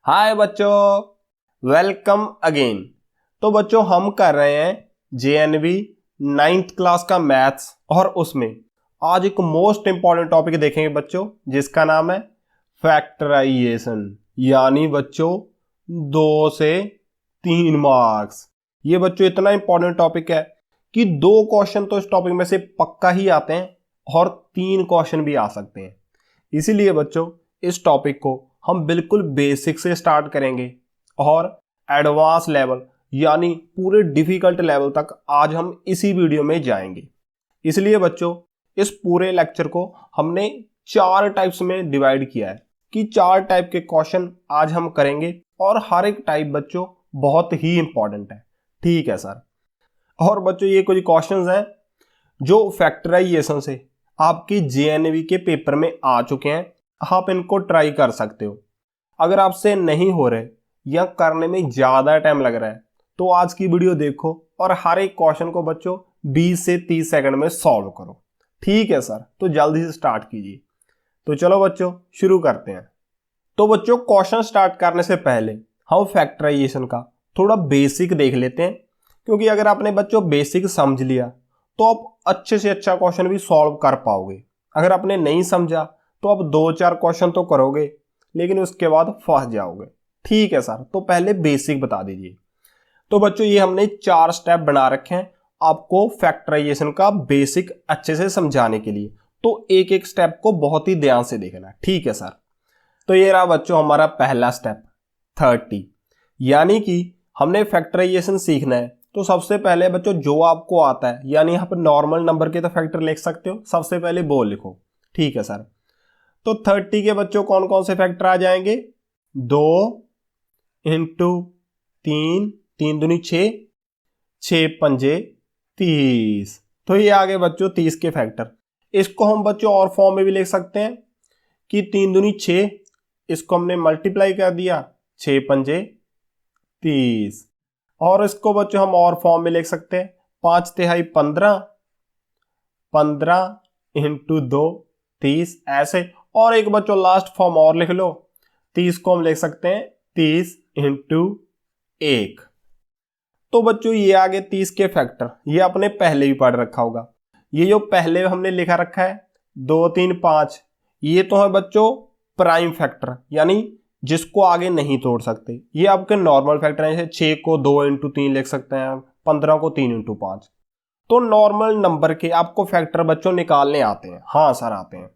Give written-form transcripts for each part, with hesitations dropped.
हाय बच्चों, welcome again. तो बच्चों हम कर रहे हैं जेएनवी 9th क्लास का मैथ्स और उसमें आज एक मोस्ट इंपॉर्टेंट टॉपिक देखेंगे बच्चों, जिसका नाम है फैक्टराइजेशन। यानी बच्चों 2 से 3 मार्क्स। ये बच्चों इतना इंपॉर्टेंट टॉपिक है कि 2 क्वेश्चन तो इस टॉपिक में से पक्का ही आते हैं और 3 क्वेश्चन भी आ सकते हैं। इसीलिए बच्चों इस टॉपिक को हम बिल्कुल बेसिक से स्टार्ट करेंगे और एडवांस लेवल यानी पूरे डिफिकल्ट लेवल तक आज हम इसी वीडियो में जाएंगे। इसलिए बच्चों इस पूरे लेक्चर को हमने 4 टाइप्स में डिवाइड किया है कि 4 टाइप के क्वेश्चन आज हम करेंगे और हर एक टाइप बच्चों बहुत ही इंपॉर्टेंट है। ठीक है सर। और बच्चों ये कुछ क्वेश्चंस हैं जो फैक्टराइजेशन से आपकी जेएनवी के पेपर में आ चुके हैं। आप इनको ट्राई कर सकते हो। अगर आपसे नहीं हो रहे या करने में ज़्यादा टाइम लग रहा है तो आज की वीडियो देखो और हर एक क्वेश्चन को बच्चों 20 से 30 सेकंड में सॉल्व करो। ठीक है सर, तो जल्दी से स्टार्ट कीजिए। तो चलो बच्चों शुरू करते हैं। तो बच्चों क्वेश्चन स्टार्ट करने से पहले हम फैक्टराइजेशन का थोड़ा बेसिक देख लेते हैं, क्योंकि अगर आपने बच्चों बेसिक समझ लिया तो आप अच्छे से अच्छा क्वेश्चन भी सॉल्व कर पाओगे। अगर आपने नहीं समझा तो आप 2-4 क्वेश्चन तो करोगे लेकिन उसके बाद फंस जाओगे। ठीक है सर, तो पहले बेसिक बता दीजिए। तो बच्चों ये हमने 4 स्टेप बना रखे हैं आपको फैक्टराइजेशन का बेसिक अच्छे से समझाने के लिए। तो एक एक स्टेप को बहुत ही ध्यान से देखना। ठीक है सर। तो ये रहा बच्चों हमारा पहला स्टेप 30, यानी कि हमने फैक्टराइजेशन सीखना है। तो सबसे पहले बच्चों जो आपको आता है, यानी यहाँ पर नॉर्मल नंबर के तो फैक्टर लिख सकते हो, सबसे पहले वो लिखो। ठीक है सर। तो 30 के बच्चों कौन कौन से फैक्टर आ जाएंगे? 2 इंटू 3, 3 दूनी 6, 6 पंजे 30। तो ये आ गए बच्चों 30 के फैक्टर। इसको हम बच्चों और फॉर्म में भी लिख सकते हैं कि 3 दूनी 6, इसको हमने मल्टीप्लाई कर दिया, 6 पंजे 30। और इसको बच्चों हम और फॉर्म में लिख सकते हैं, 5 तिहाई 15, 15 इंटू 2 30 ऐसे। और एक बच्चों लास्ट फॉर्म और लिख लो, 30 को हम लिख सकते हैं 30 इंटू 1। तो बच्चों ये आगे 30 के फैक्टर, ये आपने पहले भी पढ़ रखा होगा। ये जो पहले हमने लिखा रखा है 2 3 5, ये तो है बच्चों प्राइम फैक्टर, यानी जिसको आगे नहीं तोड़ सकते। ये आपके नॉर्मल फैक्टर हैं, जैसे 6 को 2 इंटू 3 लिख सकते हैं, 15 को 3 इंटू 5। तो नॉर्मल नंबर के आपको फैक्टर बच्चों निकालने आते हैं। हाँ सर आते हैं,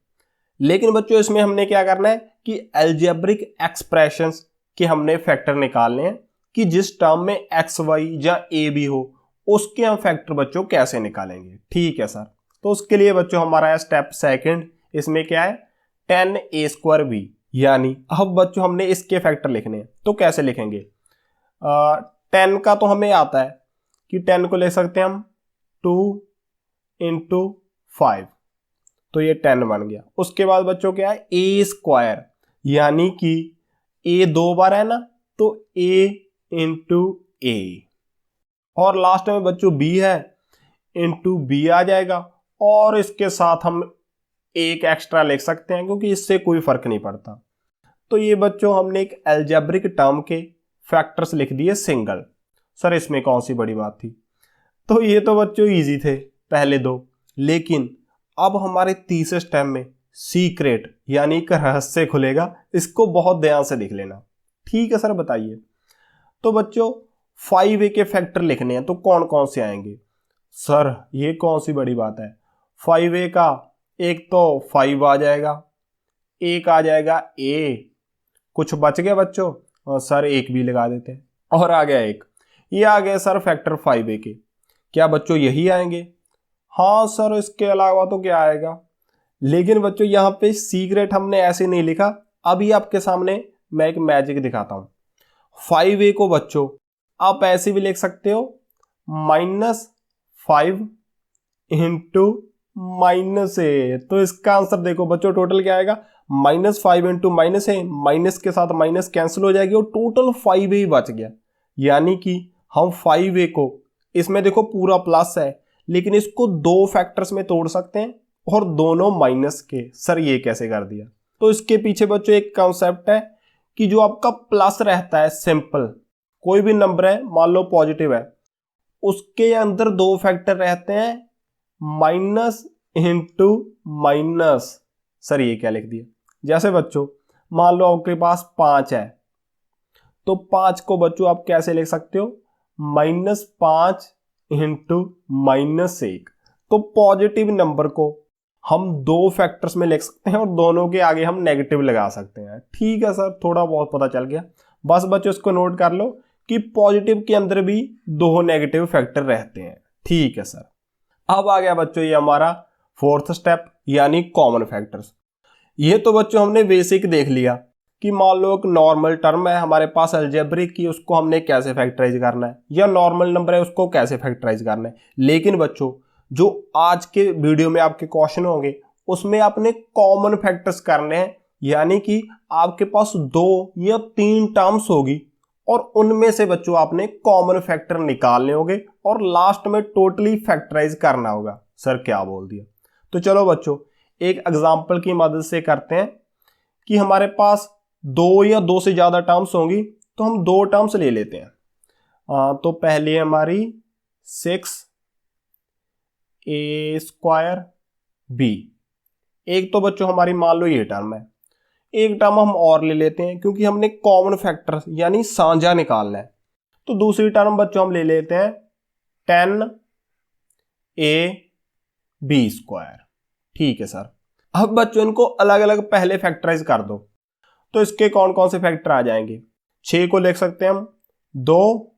लेकिन बच्चों इसमें हमने क्या करना है कि अलजेब्रिक एक्सप्रेशंस के हमने फैक्टर निकालने हैं कि जिस टर्म में एक्स वाई या ए बी हो उसके हम फैक्टर बच्चों कैसे निकालेंगे। ठीक है सर। तो उसके लिए बच्चों हमारा है स्टेप सेकंड, इसमें क्या है 10a²b, यानी अब बच्चों हमने इसके फैक्टर लिखने हैं। तो कैसे लिखेंगे? 10 का तो हमें आता है कि 10 को ले सकते हैं हम 2 इंटू 5, तो ये 10 बन गया। उसके बाद बच्चों क्या है a², यानी कि a 2 बार है ना, तो a इंटू a। और लास्ट में बच्चों b है, इंटू b आ जाएगा। और इसके साथ हम एक एक्स्ट्रा लिख सकते हैं क्योंकि इससे कोई फर्क नहीं पड़ता। तो ये बच्चों हमने एक अलजेब्रिक टर्म के फैक्टर्स लिख दिए सिंगल। सर इसमें कौन सी बड़ी बात थी? तो ये तो बच्चों इजी थे पहले 2, लेकिन अब हमारे तीसरे स्टेप में सीक्रेट यानी एक रहस्य खुलेगा। इसको बहुत ध्यान से देख लेना। ठीक है सर, बताइए। तो बच्चों 5a के फैक्टर लिखने हैं, तो कौन कौन से आएंगे? सर ये कौन सी बड़ी बात है? 5a का एक तो 5 आ जाएगा, एक आ जाएगा a, कुछ बच गया बच्चों, और सर एक भी लगा देते हैं, और आ गया एक। ये आ गया सर फैक्टर 5a के। क्या बच्चों यही आएंगे? हाँ सर, इसके अलावा तो क्या आएगा? लेकिन बच्चों यहाँ पे सीक्रेट हमने ऐसे नहीं लिखा। अभी आपके सामने मैं एक मैजिक दिखाता हूँ। 5a को बच्चों आप ऐसे भी लिख सकते हो, -5 इंटू -a। तो इसका आंसर देखो बच्चों टोटल क्या आएगा, -5 इंटू -a, माइनस के साथ माइनस कैंसिल हो जाएगी और टोटल 5a ही बच गया। यानी कि हम 5a को, इसमें देखो पूरा प्लस है, लेकिन इसको 2 फैक्टर्स में तोड़ सकते हैं और दोनों माइनस के। सर ये कैसे कर दिया? तो इसके पीछे बच्चों एक कॉन्सेप्ट है कि जो आपका प्लस रहता है सिंपल, कोई भी नंबर है मान लो पॉजिटिव है, उसके अंदर दो फैक्टर रहते हैं, माइनस इंटू माइनस। सर ये क्या लिख दिया? जैसे बच्चों मान लो आपके पास 5 है, तो 5 को बच्चों आप कैसे लिख सकते हो? -5 इंटू -1। तो पॉजिटिव नंबर को हम दो फैक्टर्स में लिख सकते हैं और दोनों के आगे हम नेगेटिव लगा सकते हैं। ठीक है सर, थोड़ा बहुत पता चल गया। बस बच्चों इसको नोट कर लो कि पॉजिटिव के अंदर भी दो नेगेटिव फैक्टर रहते हैं। ठीक है सर। अब आ गया बच्चों ये हमारा फोर्थ स्टेप, यानी कॉमन फैक्टर्स। ये तो बच्चों हमने बेसिक देख लिया कि मान लो एक नॉर्मल टर्म है हमारे पास अलजेब्रिक की, उसको हमने कैसे फैक्टराइज करना है, या नॉर्मल नंबर है उसको कैसे फैक्टराइज करना है। लेकिन बच्चों जो आज के वीडियो में आपके क्वेश्चन होंगे उसमें आपने कॉमन फैक्टर्स करने हैं, यानी कि आपके पास 2 या 3 टर्म्स होगी और उनमें से बच्चों आपने कॉमन फैक्टर निकालने होंगे और लास्ट में टोटली फैक्टराइज करना होगा। सर क्या बोल दिया? तो चलो बच्चों एक एग्जांपल की मदद से करते हैं कि हमारे पास 2 या 2 से ज़्यादा टर्म्स होंगी, तो हम 2 टर्म्स ले लेते हैं। तो पहली हमारी 6a² b। एक तो बच्चों हमारी मान लो ये टर्म है, एक टर्म हम और ले लेते हैं क्योंकि हमने कॉमन फैक्टर यानी साझा निकालना है। तो दूसरी टर्म बच्चों हम ले लेते हैं 10ab²। ठीक है सर। अब बच्चों इनको अलग अलग पहले फैक्टराइज कर दो, तो इसके कौन कौन से फैक्टर आ जाएंगे? 6 को लिख सकते हैं हम 2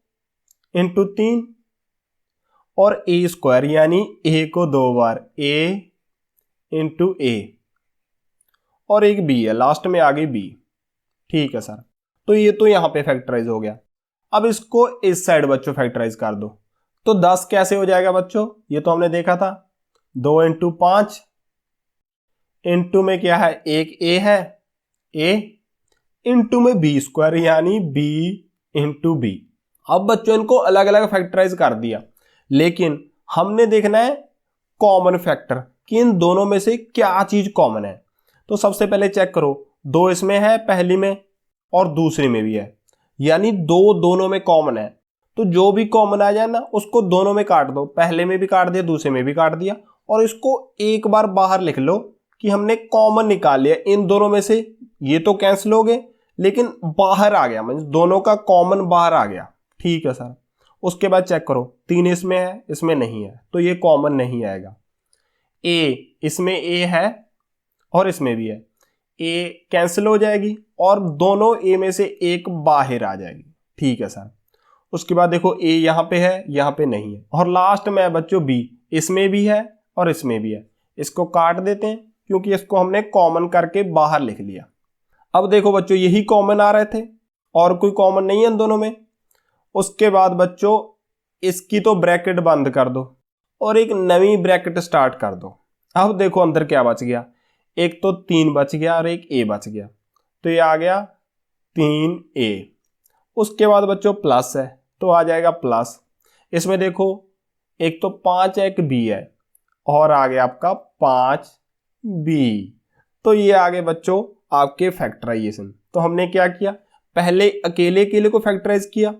इंटू 3 और a² यानी a को 2 बार a इंटू a, और एक b है लास्ट में आ गई b। ठीक है सर। तो ये तो यहां पे फैक्टराइज हो गया। अब इसको इस साइड बच्चों फैक्टराइज कर दो, तो 10 कैसे हो जाएगा बच्चों? ये तो हमने देखा था 2 इंटू 5 इंटू में क्या है, एक a है a इंटू में b² यानी b इंटू b। अब बच्चों इनको अलग अलग फैक्टराइज कर दिया, लेकिन हमने देखना है कॉमन फैक्टर कि इन दोनों में से क्या चीज कॉमन है। तो सबसे पहले चेक करो, 2 इसमें है पहली में और दूसरी में भी है, यानी 2 दोनों में कॉमन है। तो जो भी कॉमन आ जाए ना उसको दोनों में काट दो, पहले में भी काट दिया दूसरे में भी काट दिया, और इसको एक बार बाहर लिख लो कि हमने कॉमन निकाल लिया इन दोनों में से। ये तो कैंसिल हो गए लेकिन बाहर आ गया, मतलब दोनों का कॉमन बाहर आ गया। ठीक है सर। उसके बाद चेक करो 3 इसमें है इसमें नहीं है, तो ये कॉमन नहीं आएगा। a इसमें a है और इसमें भी है, a कैंसिल हो जाएगी और दोनों a में से एक बाहर आ जाएगी। ठीक है सर। उसके बाद देखो a यहाँ पे है यहाँ पे नहीं है, और लास्ट में है बच्चों b, इसमें भी है और इसमें भी है। इसको काट देते हैं क्योंकि इसको हमने कॉमन करके बाहर लिख लिया। अब देखो बच्चों यही कॉमन आ रहे थे और कोई कॉमन नहीं है इन दोनों में। उसके बाद बच्चों इसकी तो ब्रैकेट बंद कर दो और एक नई ब्रैकेट स्टार्ट कर दो। अब देखो अंदर क्या बच गया, एक तो 3 बच गया और एक a बच गया, तो ये आ गया 3a। उसके बाद बच्चों प्लस है तो आ जाएगा प्लस। इसमें देखो एक तो 5 है एक b है और आ गया आपका 5b। तो ये आगे बच्चों आपके फैक्टराइजेशन। तो हमने क्या किया, पहले अकेले अकेले को फैक्टराइज किया,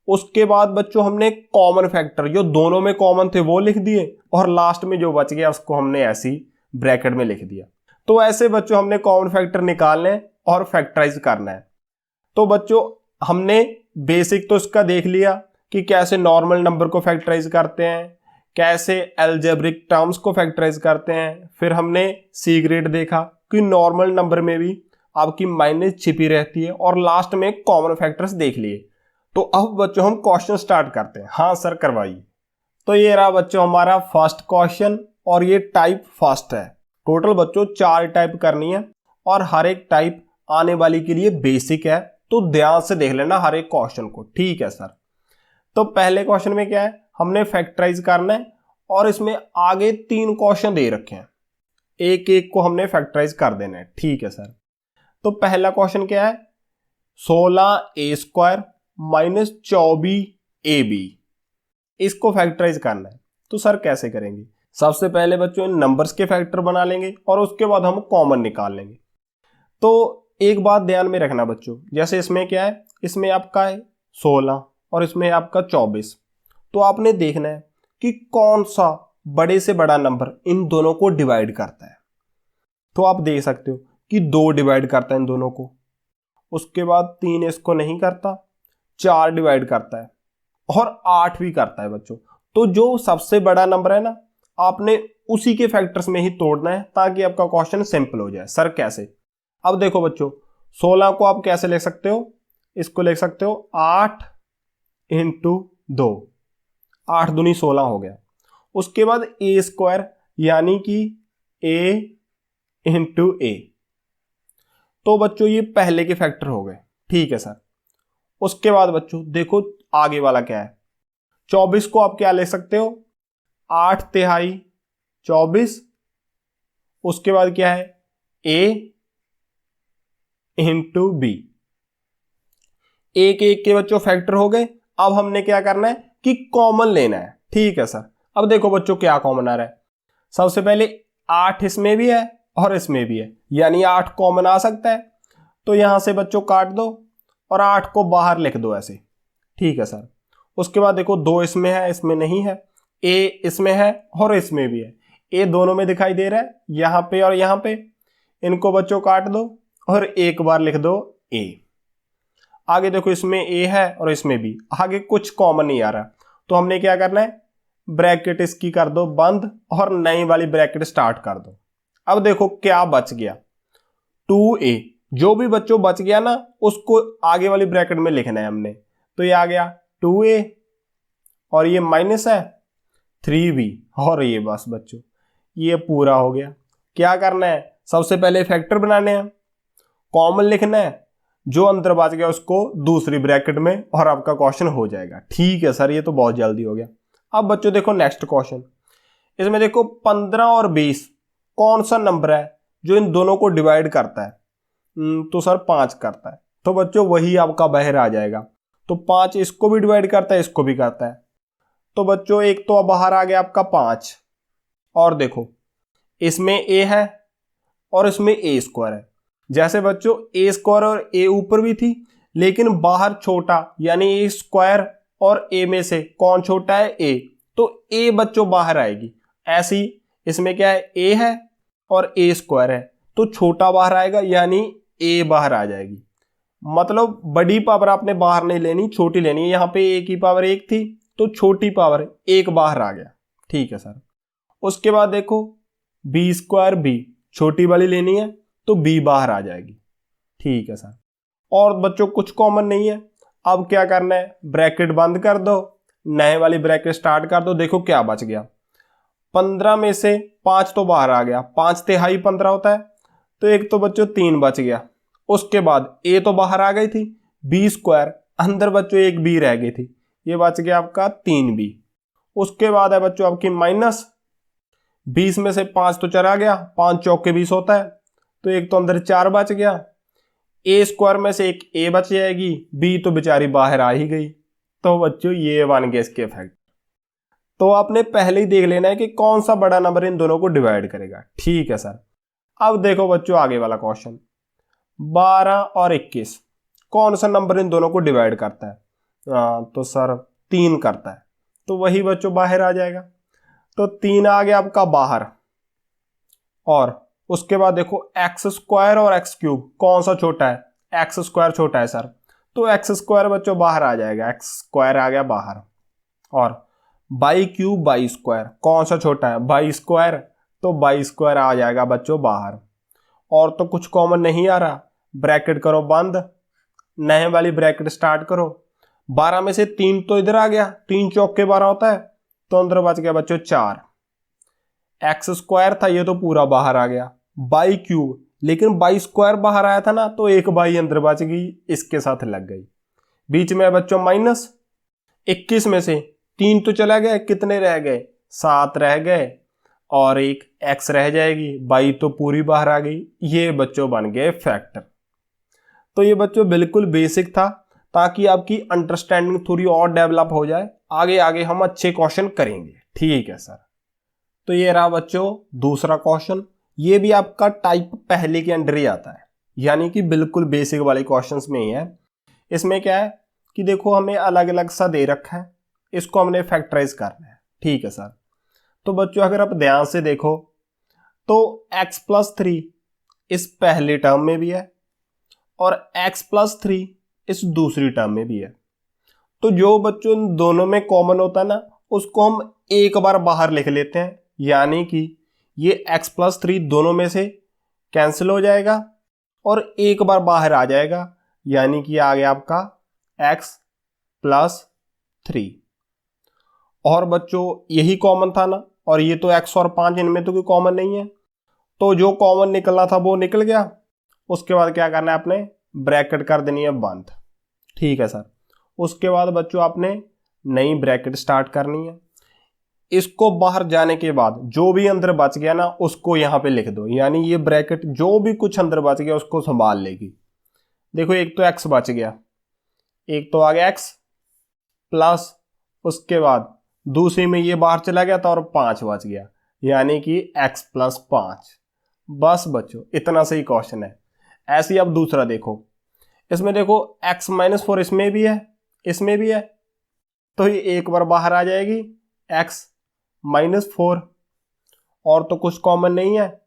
उसके बाद बच्चों हमने कॉमन फैक्टर जो दोनों में कॉमन थे वो लिख दिए, और लास्ट में जो बच गया उसको हमने ऐसी ब्रैकेट में लिख दिया। तो ऐसे बच्चों हमने कॉमन फैक्टर निकालने और फैक्टराइज करना है। तो बच्चों हमने बेसिक तो इसका देख लिया कि कैसे नॉर्मल नंबर को फैक्टराइज करते हैं, कैसे अलजेब्रिक टर्म्स को फैक्टराइज करते हैं। फिर हमने सी ग्रेड देखा कि नॉर्मल नंबर में भी आपकी माइनस छिपी रहती है, और लास्ट में कॉमन फैक्टर्स देख लिए। तो अब बच्चों हम क्वेश्चन स्टार्ट करते हैं। हाँ सर करवाइए। तो ये रहा बच्चों हमारा फर्स्ट क्वेश्चन, और ये टाइप फर्स्ट है। टोटल बच्चों 4 टाइप करनी है और हर एक टाइप आने वाली के लिए बेसिक है, तो ध्यान से देख लेना हर एक क्वेश्चन को। ठीक है सर। तो पहले क्वेश्चन में क्या है, हमने फैक्टराइज करना है और इसमें आगे 3 क्वेश्चन दे रखे हैं, एक एक को हमने फैक्टराइज कर देना है। ठीक है सर। तो पहला क्वेश्चन क्या है, 16a² माइनस 24ab, इसको फैक्टराइज करना है। तो सर कैसे करेंगे, सबसे पहले बच्चों इन नंबर्स के फैक्टर बना लेंगे और उसके बाद हम कॉमन निकाल लेंगे। तो एक बात ध्यान में रखना बच्चों, जैसे इसमें क्या है, इसमें आपका है 16 और इसमें आपका 24। तो आपने देखना है कि कौन सा बड़े से बड़ा नंबर इन दोनों को डिवाइड करता है। तो आप देख सकते हो कि 2 डिवाइड करता है इन दोनों को, उसके बाद 3 इसको नहीं करता, 4 डिवाइड करता है और 8 भी करता है बच्चों। तो जो सबसे बड़ा नंबर है ना, आपने उसी के फैक्टर्स में ही तोड़ना है ताकि आपका क्वेश्चन सिंपल हो जाए। सर कैसे? अब देखो बच्चों, 16 को आप कैसे लिख सकते हो, इसको लिख सकते हो 8 इंटू 2, 8 दूनी 16 हो गया। उसके बाद ए स्क्वायर यानी कि ए इंटू ए। तो बच्चों ये पहले के फैक्टर हो गए, ठीक है सर। उसके बाद बच्चों देखो आगे वाला क्या है, 24 को आप क्या ले सकते हो, 8 तिहाई 24। उसके बाद क्या है, ए इंटू बी। एक एक के बच्चों फैक्टर हो गए। अब हमने क्या करना है कि कॉमन लेना है, ठीक है सर। अब देखो बच्चों क्या कॉमन आ रहा है, सबसे पहले 8 इसमें भी है और इसमें भी है, यानी 8 कॉमन आ सकता है। तो यहां से बच्चों काट दो और 8 को बाहर लिख दो ऐसे, ठीक है सर। उसके बाद देखो 2 इसमें है, इसमें नहीं है, ए इसमें है और इसमें भी है, ए दोनों में दिखाई दे रहा है, यहां पे और यहां पे। इनको बच्चों काट दो और एक बार लिख दो ए। आगे देखो इसमें ए है और इसमें भी, आगे कुछ कॉमन नहीं आ रहा। तो हमने क्या करना है, ब्रैकेट इसकी कर दो बंद और नई वाली ब्रैकेट स्टार्ट कर दो। अब देखो क्या बच गया, 2a। जो भी बच्चों बच गया ना उसको आगे वाली ब्रैकेट में लिखना है हमने। तो ये आ गया 2a और ये माइनस है 3b और ये बस बच्चों ये पूरा हो गया। क्या करना है, सबसे पहले फैक्टर बनाने हैं, कॉमन लिखना है, जो अंदर बच गया उसको दूसरी ब्रैकेट में और आपका क्वेश्चन हो जाएगा। ठीक है सर, ये तो बहुत जल्दी हो गया। अब बच्चों देखो नेक्स्ट क्वेश्चन, इसमें देखो 15 और 20 कौन सा नंबर है जो इन दोनों को डिवाइड करता है। तो सर 5 करता है। तो बच्चों वही आपका बाहर आ जाएगा। तो 5 इसको भी डिवाइड करता है, इसको भी करता है। तो बच्चों एक तो बाहर आ गया आपका 5, और देखो इसमें a है और इसमें a स्क्वायर है। जैसे बच्चों a स्क्वायर और a ऊपर भी थी, लेकिन बाहर छोटा यानी a स्क्वायर और a में से कौन छोटा है, a। तो a बच्चों बाहर आएगी। ऐसे ही इसमें क्या है, a है और a स्क्वायर है, तो छोटा बाहर आएगा यानी a बाहर आ जाएगी। मतलब बड़ी पावर आपने बाहर नहीं लेनी, छोटी लेनी है। यहाँ पे a की पावर 1 थी तो छोटी पावर 1 बाहर आ गया। ठीक है सर। उसके बाद देखो b स्क्वायर b, छोटी वाली लेनी है तो b बाहर आ जाएगी। ठीक है सर। और बच्चों कुछ कॉमन नहीं है। अब क्या करना है, ब्रैकेट बंद कर दो, नए वाली ब्रैकेट स्टार्ट कर दो। देखो क्या बच गया, 15 में से 5 तो बाहर आ गया, 5 तिहाई 15 होता है, तो एक तो बच्चों 3 बच गया। उसके बाद a तो बाहर आ गई थी, b स्क्वायर, अंदर बच्चों एक b रह गई थी, ये बच गया आपका 3b। उसके बाद है बच्चों आपकी माइनस, 20 में से 5 तो चला गया, 5 चौके 20 होता है, तो एक तो अंदर 4 बच गया। a स्क्वायर में से एक a बच जाएगी, b तो बेचारी बाहर आ ही गई। तो बच्चों ये बन गया इसके फैक्ट। तो आपने पहले ही देख लेना है कि कौन सा बड़ा नंबर इन दोनों को डिवाइड करेगा। ठीक है सर। अब देखो बच्चों आगे वाला क्वेश्चन, 12 और 21 कौन सा नंबर इन दोनों को डिवाइड करता है। तो सर 3 करता है, तो वही बच्चों बाहर आ जाएगा। तो 3 आ गया आपका बाहर। और उसके बाद देखो एक्स स्क्वायर और एक्स क्यूब कौन सा छोटा है, एक्स स्क्वायर छोटा है सर, तो एक्स स्क्वायर बच्चों बाहर आ जाएगा, एक्स स्क्वायर आ गया बाहर। और बाई क्यूब बाई स्क्वायर कौन सा छोटा है, बाई स्क्वायर, तो बाई स्क्वायर आ जाएगा बच्चों बाहर। और तो कुछ कॉमन नहीं आ रहा, ब्रैकेट करो बंद, नए वाली ब्रैकेट स्टार्ट करो। 12 में से 3 तो इधर आ गया, 3 चौके 12 होता है, तो अंदर बच गया बच्चों 4। एक्स स्क्वायर था ये तो पूरा बाहर आ गया, बाई क्यूब, लेकिन बाई स्क्वायर बाहर आया था ना, तो एक बाई अंदर बच गई, इसके साथ लग गई। बीच में बच्चों माइनस, 21 में से 3 तो चला गया, कितने रह गए, 7 रह गए, और एक एक्स रह जाएगी, बाई तो पूरी बाहर आ गई। ये बच्चों बन गए फैक्टर। तो ये बच्चों बिल्कुल बेसिक था, ताकि आपकी अंडरस्टैंडिंग थोड़ी और डेवलप हो जाए। आगे आगे हम अच्छे क्वेश्चन करेंगे। ठीक है सर। तो ये रहा बच्चों दूसरा क्वेश्चन, ये भी आपका टाइप पहले के अंडर ही आता है, यानी कि बिल्कुल बेसिक वाले क्वेश्चंस में ही है। इसमें क्या है कि देखो हमें अलग अलग सा दे रखा है, इसको हमने फैक्टराइज करना है। ठीक है सर। तो बच्चों अगर आप ध्यान से देखो तो x+3 इस पहले टर्म में भी है और x+3 इस दूसरी टर्म में भी है। तो जो बच्चों इन दोनों में कॉमन होता है ना, उसको हम एक बार बाहर लिख लेते हैं, यानी कि ये x+3 दोनों में से कैंसिल हो जाएगा और एक बार बाहर आ जाएगा, यानी कि आ गया आपका x+3। और बच्चों यही कॉमन था ना, और ये तो x और 5 इनमें तो कोई कॉमन नहीं है, तो जो कॉमन निकलना था वो निकल गया। उसके बाद क्या करना है, आपने ब्रैकेट कर देनी है बंद। ठीक है सर। उसके बाद बच्चों आपने नई ब्रैकेट स्टार्ट करनी है। इसको बाहर जाने के बाद जो भी अंदर बच गया ना उसको यहाँ पे लिख दो, यानी ये ब्रैकेट जो भी कुछ अंदर बच गया उसको संभाल लेगी। देखो एक तो x बच गया, एक तो आ गया x प्लस, उसके बाद दूसरी में ये बाहर चला गया था और 5 बच गया, यानी कि x+5। बस बच्चों इतना सही क्वेश्चन है। ऐसे ही अब दूसरा देखो, इसमें देखो x-4 इसमें भी है, इसमें भी है, तो ये एक बार बाहर आ जाएगी x-4, और तो कुछ कॉमन नहीं है,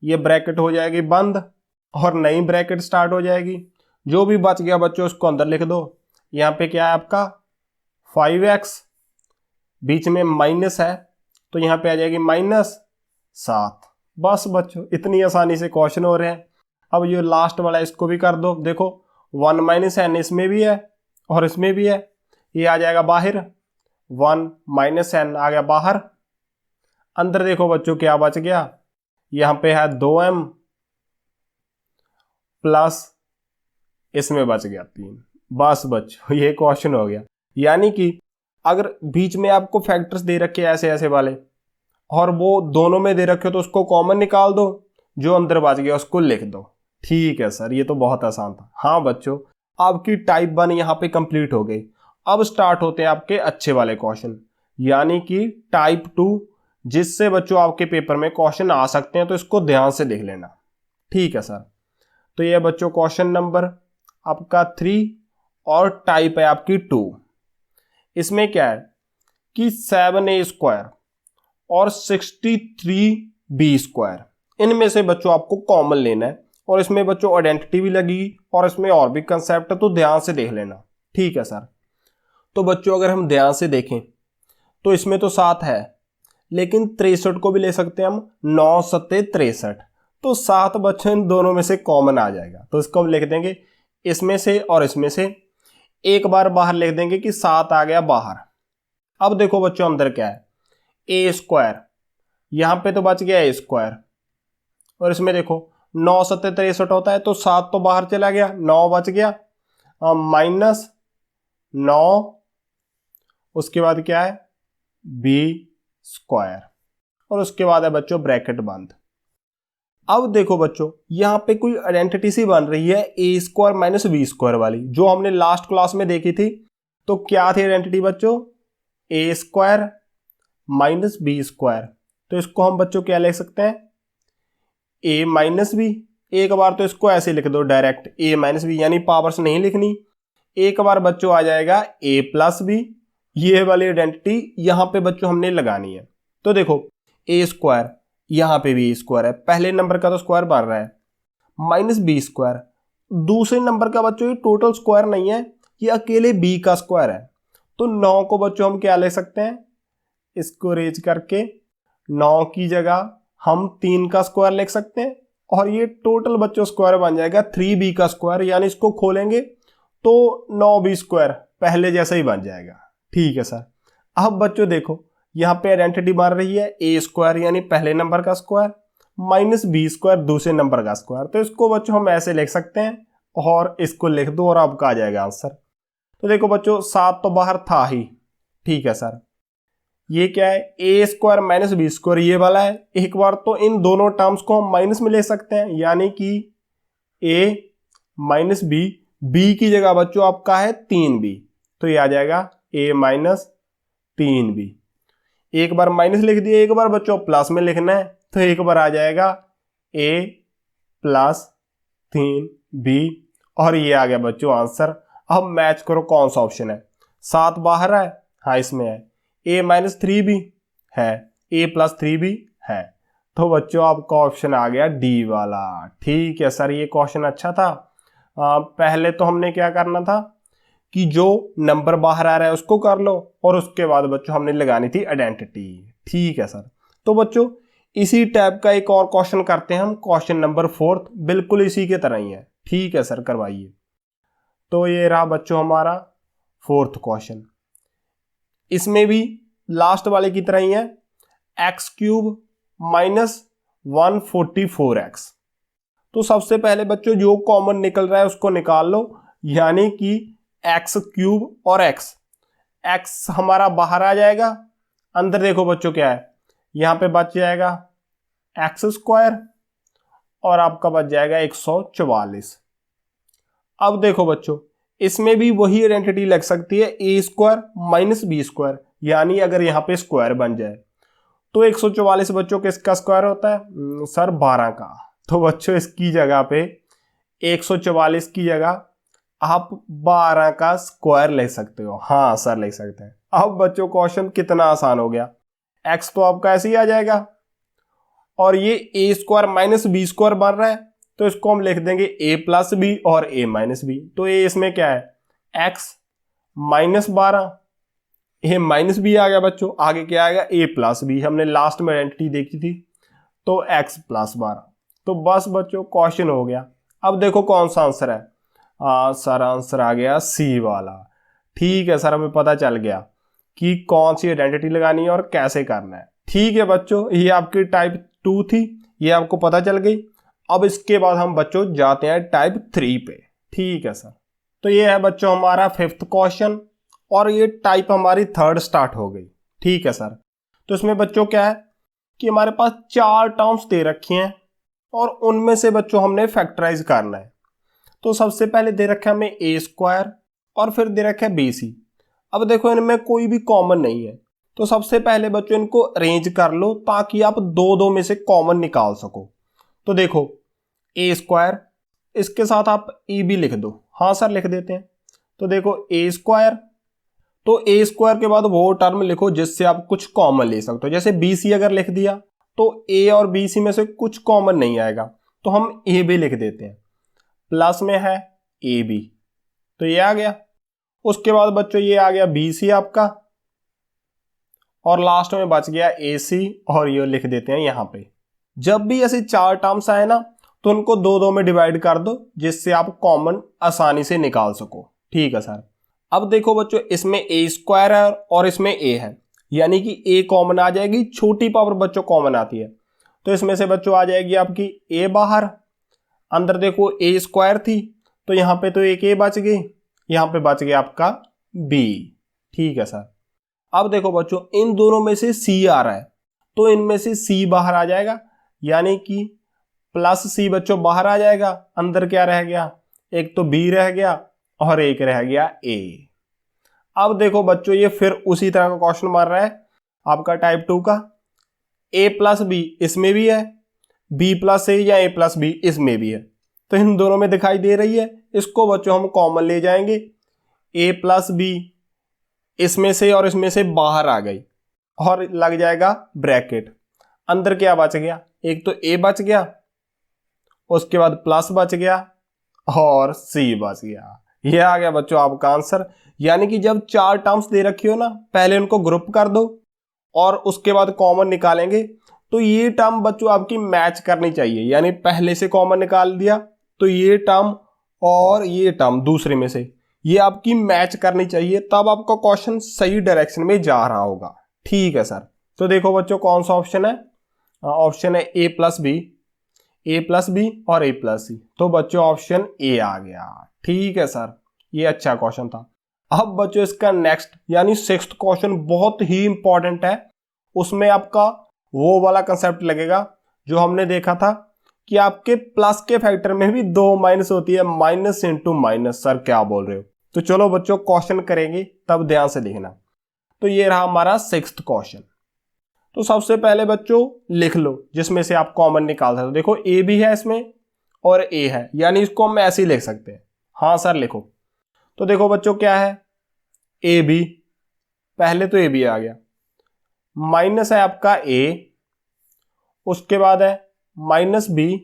ये ब्रैकेट हो जाएगी बंद और नई ब्रैकेट स्टार्ट हो जाएगी। जो भी बच गया बच्चों उसको अंदर लिख दो। यहाँ पे क्या है आपका 5x, बीच में माइनस है तो यहाँ पे आ जाएगी -7। बस बच्चों इतनी आसानी से क्वेश्चन हो रहे हैं। अब ये लास्ट वाला इसको भी कर दो। देखो 1 - n इसमें भी है और इसमें भी है, ये आ जाएगा बाहर, 1 - n आ गया बाहर। अंदर देखो बच्चों क्या बच गया, यहाँ पे है 2m प्लस इसमें बच गया 3। बस बच्चों ये क्वेश्चन हो गया। यानी कि अगर बीच में आपको फैक्टर्स दे रखे ऐसे ऐसे वाले और वो दोनों में दे रखे हो तो उसको कॉमन निकाल दो, जो अंदर बच गया उसको लिख दो। ठीक है सर, ये तो बहुत आसान था। हाँ बच्चों आपकी टाइप 1 यहाँ पे कंप्लीट हो गई। अब स्टार्ट होते हैं आपके अच्छे वाले क्वेश्चन, यानी कि टाइप 2, जिससे बच्चों आपके पेपर में क्वेश्चन आ सकते हैं, तो इसको ध्यान से देख लेना। ठीक है सर। तो ये बच्चों क्वेश्चन नंबर आपका 3 और टाइप है आपकी 2। इसमें क्या है कि 7a² और 63b², इनमें से बच्चों आपको कॉमन लेना है, और इसमें बच्चों आइडेंटिटी भी लगेगी और इसमें और भी कंसेप्ट है, तो ध्यान से देख लेना। ठीक है सर। तो बच्चों अगर हम ध्यान से देखें तो इसमें तो 7 है, लेकिन 63 को भी ले सकते हैं हम, 9 × 7 = 63, तो 7 बच्चों इन दोनों में से कॉमन आ जाएगा, तो इसको हम लिख देंगे इसमें से और इसमें से, एक बार बाहर लिख देंगे कि 7 आ गया बाहर। अब देखो बच्चों अंदर क्या है, a², यहां पे तो बच गया a², और इसमें देखो 9 × 7 = 63 होता है, तो 7 तो बाहर चला गया, 9 बच गया, -9, उसके बाद क्या है b², और उसके बाद है बच्चों ब्रैकेट बंद। अब देखो बच्चों यहां पे कोई आइडेंटिटी सी बन रही है a² - b² वाली, जो हमने लास्ट क्लास में देखी थी। तो क्या थी आइडेंटिटी बच्चों, a² - b²। तो इसको हम बच्चों क्या लिख सकते हैं, a - b। एक बार तो इसको ऐसे लिख दो डायरेक्ट, a - b, यानी पावर्स नहीं लिखनी। एक बार बच्चों आ जाएगा a + b, ये वाली आइडेंटिटी यहां पे बच्चों हमने लगानी है। तो देखो a², यहां पे भी a² है, पहले नंबर का तो स्क्वायर बन रहा है, -b², दूसरे नंबर का बच्चों ये टोटल स्क्वायर नहीं है, ये अकेले b का स्क्वायर है। तो 9 को बच्चों हम क्या ले सकते हैं, इसको रेज करके 9 की जगह हम 3 का स्क्वायर लिख सकते हैं, और ये टोटल बच्चों स्क्वायर बन जाएगा 3b का स्क्वायर, यानी इसको खोलेंगे तो 9b² पहले जैसा ही बन जाएगा। ठीक है सर। अब बच्चों देखो यहाँ पे आइडेंटिटी बन रही है a² यानी पहले नंबर का स्क्वायर -b² दूसरे नंबर का स्क्वायर, तो इसको बच्चों हम ऐसे लिख सकते हैं, और इसको लिख दो और आपका आ जाएगा आंसर। तो देखो बच्चों 7 तो बाहर था ही। ठीक है सर। ये क्या है, a² - b², ये वाला है। एक बार तो इन दोनों टर्म्स को हम माइनस में ले सकते हैं, यानी कि a - b, b की जगह बच्चों आपका है 3b, तो ये आ जाएगा a - 3b। एक बार माइनस लिख दिया, एक बार बच्चों प्लस में लिखना है, तो एक बार आ जाएगा a + 3 बी और ये आ गया बच्चों आंसर। अब मैच करो कौन सा ऑप्शन है। 7 बाहर है, हाँ इसमें है। a-3 भी है, a+3 भी है। तो बच्चों आपका ऑप्शन आ गया डी वाला। ठीक है सर, ये क्वेश्चन अच्छा था। पहले तो हमने क्या करना था कि जो नंबर बाहर आ रहा है उसको कर लो और उसके बाद बच्चों हमने लगानी थी आइडेंटिटी। ठीक है सर। तो बच्चों इसी टाइप का एक और क्वेश्चन करते हैं हम, क्वेश्चन नंबर 4, बिल्कुल इसी के तरह ही है। ठीक है सर, करवाइए। तो ये रहा बच्चों हमारा 4th क्वेश्चन। इसमें भी लास्ट वाले की तरह ही है, x³ - 144x। तो सबसे पहले बच्चों जो कॉमन निकल रहा है उसको निकाल लो, यानी कि x³ और x हमारा बाहर आ जाएगा, अंदर देखो बच्चों क्या है, यहां पे बच जाएगा x² और आपका बच जाएगा 144। अब देखो बच्चों इसमें भी वही आइडेंटिटी लग सकती है, a² - b², यानी अगर यहाँ पे स्क्वायर बन जाए तो 144 बच्चों किसका स्क्वायर होता है सर 12 का। तो बच्चों इसकी जगह पे 144 की जगह आप 12 का स्क्वायर ले सकते हो। हाँ सर ले सकते हैं। अब बच्चों क्वेश्चन कितना आसान हो गया, x तो आपका ऐसे ही आ जाएगा और ये a² - b² बन रहा है, तो इसको हम लिख देंगे a+b और a-b। तो ये इसमें क्या है, x - 12, a-b आ गया बच्चों। आगे क्या आएगा, a+b, हमने लास्ट में आइडेंटिटी देखी थी, तो x + 12। तो बस बच्चों क्वेश्चन हो गया। अब देखो कौन सा आंसर है, सर आंसर आ गया सी वाला। ठीक है सर, हमें पता चल गया कि कौन सी आइडेंटिटी लगानी है और कैसे करना है। ठीक है बच्चों, ये आपकी टाइप 2 थी, ये आपको पता चल गई। अब इसके बाद हम बच्चों जाते हैं टाइप 3 पे। ठीक है सर। तो ये है बच्चों हमारा 5th क्वेश्चन और ये टाइप हमारी 3rd स्टार्ट हो गई। ठीक है सर। तो इसमें बच्चों क्या है कि हमारे पास 4 टर्म्स दे रखी हैं और उनमें से बच्चों हमने फैक्टराइज करना है। तो सबसे पहले दे रखा है हमें a² और फिर दे रखा है bc। अब देखो इनमें कोई भी कॉमन नहीं है, तो सबसे पहले बच्चों इनको अरेंज कर लो ताकि आप दो में से कॉमन निकाल सको। तो देखो a², इसके साथ आप e भी लिख दो। हाँ सर लिख देते हैं। तो देखो a², तो a² के बाद वो टर्म लिखो जिससे आप कुछ कॉमन ले सकते हो। जैसे bc अगर लिख दिया तो a और bc में से कुछ कॉमन नहीं आएगा, तो हम a भी लिख देते हैं। प्लस में है ab, तो ये आ गया। उसके बाद बच्चों ये आ गया bc आपका और लास्ट में बच गया ac और ये लिख देते हैं यहां पे। जब भी ऐसे 4 टर्म्स आए ना तो उनको दो में डिवाइड कर दो जिससे आप कॉमन आसानी से निकाल सको। ठीक है सर। अब देखो बच्चों इसमें a² है और इसमें a है, यानी कि a कॉमन आ जाएगी, छोटी पावर बच्चों कॉमन आती है। तो इसमें से बच्चों आ जाएगी आपकी a बाहर, अंदर देखो a² थी तो यहां पे तो एक a बच गई, यहां पे बच गया आपका b। ठीक है सर। अब देखो बच्चों इन दोनों में से c आ रहा है तो इनमें से c बाहर आ जाएगा, यानी कि +c बच्चों बाहर आ जाएगा, अंदर क्या रह गया, एक तो b रह गया और एक रह गया a। अब देखो बच्चों ये फिर उसी तरह का क्वेश्चन मार रहा है आपका टाइप 2 का, a+b इसमें भी है, b+a या a+b इसमें भी है, तो इन दोनों में दिखाई दे रही है। इसको बच्चों हम कॉमन ले जाएंगे, a+b इसमें से और इसमें से बाहर आ गई और लग जाएगा ब्रैकेट। अंदर क्या बच गया, एक तो a बच गया, उसके बाद प्लस बच गया और c बच गया। ये आ गया बच्चों आपका आंसर। यानी कि जब 4 टर्म्स दे रखी हो ना, पहले उनको ग्रुप कर दो और उसके बाद कॉमन निकालेंगे। तो ये टर्म बच्चों आपकी मैच करनी चाहिए, यानी पहले से कॉमन निकाल दिया तो ये टर्म और ये टर्म दूसरे में से ये आपकी मैच करनी चाहिए, तब आपका क्वेश्चन सही डायरेक्शन में जा रहा होगा। ठीक है सर। तो देखो बच्चों कौन सा ऑप्शन है, ऑप्शन है a+b और a+c। तो बच्चों ऑप्शन ए आ गया। ठीक है सर, ये अच्छा क्वेश्चन था। अब बच्चों इसका नेक्स्ट यानी 6th क्वेश्चन बहुत ही इंपॉर्टेंट है। उसमें आपका वो वाला कंसेप्ट लगेगा जो हमने देखा था कि आपके प्लस के फैक्टर में भी 2 माइनस होती है, माइनस इंटू माइनस। सर क्या बोल रहे हो। तो चलो बच्चों क्वेश्चन करेंगे, तब ध्यान से देखना। तो ये रहा हमारा 6th क्वेश्चन। तो सबसे पहले बच्चों लिख लो जिसमें से आप कॉमन निकाल सकते हो। देखो ए भी है इसमें और ए है, यानी इसको हम ऐसे ही लिख सकते हैं। हाँ सर लिखो। तो देखो बच्चों क्या है, ए बी, पहले तो ए बी आ गया, माइनस है आपका ए, उसके बाद है माइनस बी,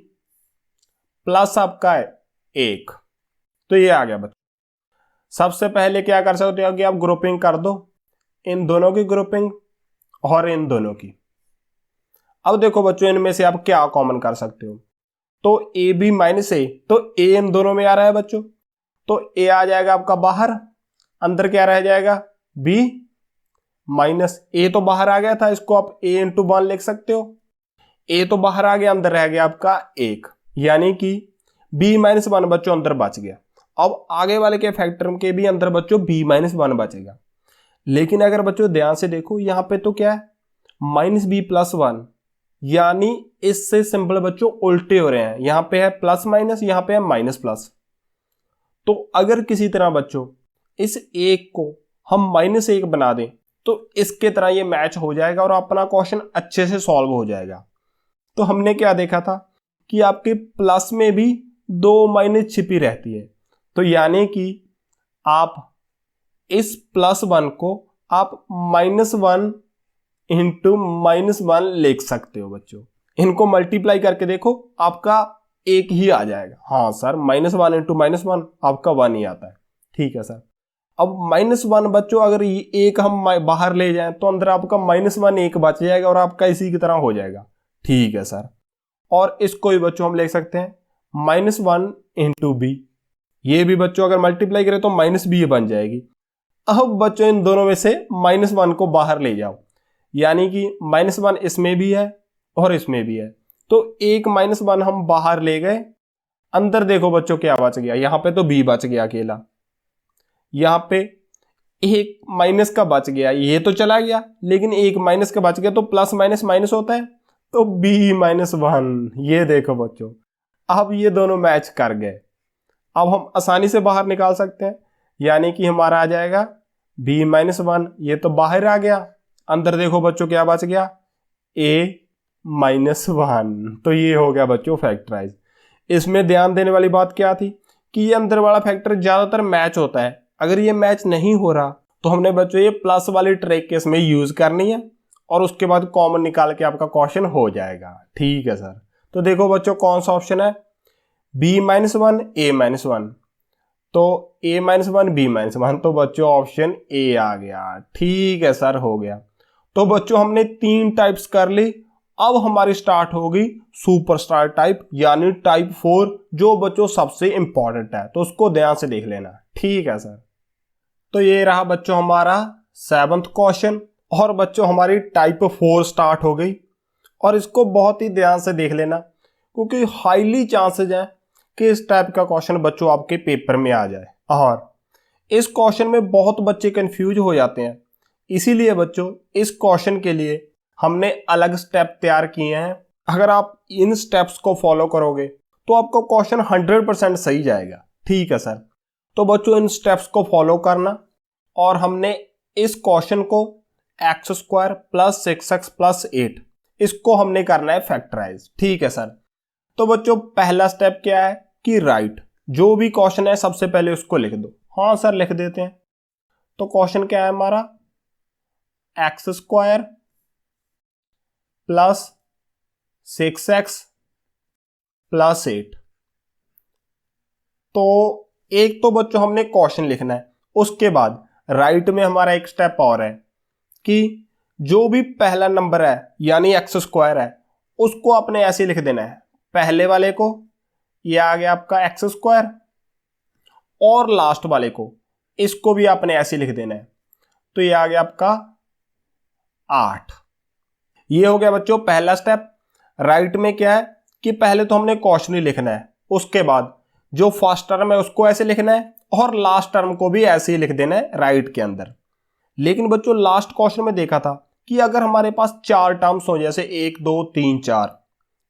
प्लस आपका है 1। तो ये आ गया बच्चों। सबसे पहले क्या कर सकते हो कि आप ग्रुपिंग कर दो, इन दोनों की ग्रुपिंग और इन दोनों की। अब देखो बच्चों इनमें से आप क्या कॉमन कर सकते हो, तो ए बी माइनस ए, तो ए इन दोनों में आ रहा है बच्चों, तो ए आ जाएगा आपका बाहर, अंदर क्या रह जाएगा बी, माइनस ए तो बाहर आ गया था, इसको आप ए इंटू 1 लिख सकते हो, ए तो बाहर आ गया, अंदर रह गया आपका 1, यानी कि b माइनस 1 बच्चों अंदर बच गया। अब आगे वाले के फैक्टर के भी अंदर बच्चों b माइनस 1 बचेगा। लेकिन अगर बच्चों ध्यान से देखो यहां पे तो क्या है माइनस बी प्लस 1, यानी इससे सिंपल बच्चों उल्टे हो रहे हैं, यहां पे है प्लस माइनस, यहां पे है माइनस प्लस। तो अगर किसी तरह बच्चों इस एक को हम -1 बना दें तो इसके तरह ये मैच हो जाएगा और अपना क्वेश्चन अच्छे से सॉल्व हो जाएगा। तो हमने क्या देखा था कि आपके प्लस में भी 2 माइनस छिपी रहती है, तो यानी कि आप इस +1 को आप -1 इंटू -1 लिख सकते हो बच्चों। इनको मल्टीप्लाई करके देखो आपका 1 ही आ जाएगा। हाँ सर -1 इंटू -1 आपका 1 ही आता है, ठीक है सर। अब -1 बच्चों अगर ये एक हम बाहर ले जाएं तो अंदर आपका -1 1 बच जाएगा और आपका इसी की तरह हो जाएगा, ठीक है सर। और इसको भी बच्चों हम लिख सकते हैं -1 इंटू बी, ये भी बच्चों अगर मल्टीप्लाई करें तो -b बन जाएगी। अब बच्चों इन दोनों में से -1 को बाहर ले जाओ, यानी कि -1 इसमें भी है और इसमें भी है, तो एक -1 हम बाहर ले गए, अंदर देखो बच्चों क्या बच गया, यहां पे तो b बच गया अकेला, यहां पे एक माइनस का बच गया, ये तो चला गया, लेकिन एक माइनस का बच गया, तो प्लस माइनस माइनस होता है, तो b-1। ये देखो बच्चों अब ये दोनों मैच कर गए। अब हम आसानी से बाहर निकाल सकते हैं, यानी कि हमारा आ जाएगा b-1, ये तो बाहर आ गया, अंदर देखो बच्चों क्या बच गया a-1। तो ये हो गया बच्चों फैक्टराइज। इसमें ध्यान देने वाली बात क्या थी कि ये अंदर वाला फैक्टर ज्यादातर मैच होता है, अगर ये मैच नहीं हो रहा तो हमने बच्चों ये प्लस वाली ट्रिक इसमें यूज करनी है और उसके बाद कॉमन निकाल के आपका क्वेश्चन हो जाएगा, ठीक है सर। तो देखो बच्चों कौन सा ऑप्शन है b-1 a-1, तो a-1 b-1, तो बच्चों ऑप्शन ए आ गया, ठीक है सर हो गया। तो बच्चों हमने 3 टाइप्स कर ली, अब हमारी स्टार्ट होगी सुपरस्टार टाइप यानी टाइप 4, जो बच्चों सबसे इंपॉर्टेंट है, तो उसको ध्यान से देख लेना, ठीक है सर। तो ये रहा बच्चों हमारा 7th क्वेश्चन और बच्चों हमारी टाइप 4 स्टार्ट हो गई, और इसको बहुत ही ध्यान से देख लेना क्योंकि हाईली चांसेज हैं कि इस टाइप का क्वेश्चन बच्चों आपके पेपर में आ जाए, और इस क्वेश्चन में बहुत बच्चे कंफ्यूज हो जाते हैं, इसीलिए बच्चों इस क्वेश्चन के लिए हमने अलग स्टेप तैयार किए हैं। अगर आप इन स्टेप्स को फॉलो करोगे तो आपका क्वेश्चन 100% सही जाएगा, ठीक है सर। तो बच्चों इन स्टेप्स को फॉलो करना, और हमने इस क्वेश्चन को x² + 6x + 8 इसको हमने करना है फैक्टराइज, ठीक है सर। तो बच्चों पहला स्टेप क्या है कि राइट, जो भी क्वेश्चन है सबसे पहले उसको लिख दो। हाँ सर लिख देते हैं। तो क्वेश्चन क्या है हमारा x² + 6x + 8। तो एक तो बच्चों हमने क्वेश्चन लिखना है, उसके बाद राइट में हमारा एक स्टेप और है कि जो भी पहला नंबर है यानी x² है उसको आपने ऐसे लिख देना है, पहले वाले को ये आ गया आपका x², और लास्ट वाले को इसको भी आपने ऐसे लिख देना है, तो ये आ गया आपका 8। ये हो गया बच्चों पहला स्टेप। राइट में क्या है कि पहले तो हमने क्वेश्चन ही लिखना है, उसके बाद जो फर्स्ट टर्म है उसको ऐसे लिखना है और लास्ट टर्म को भी ऐसे ही लिख देना है राइट के अंदर। लेकिन बच्चों लास्ट क्वेश्चन में देखा था कि अगर हमारे पास 4 टर्म्स हो, जैसे 1 2 3 4,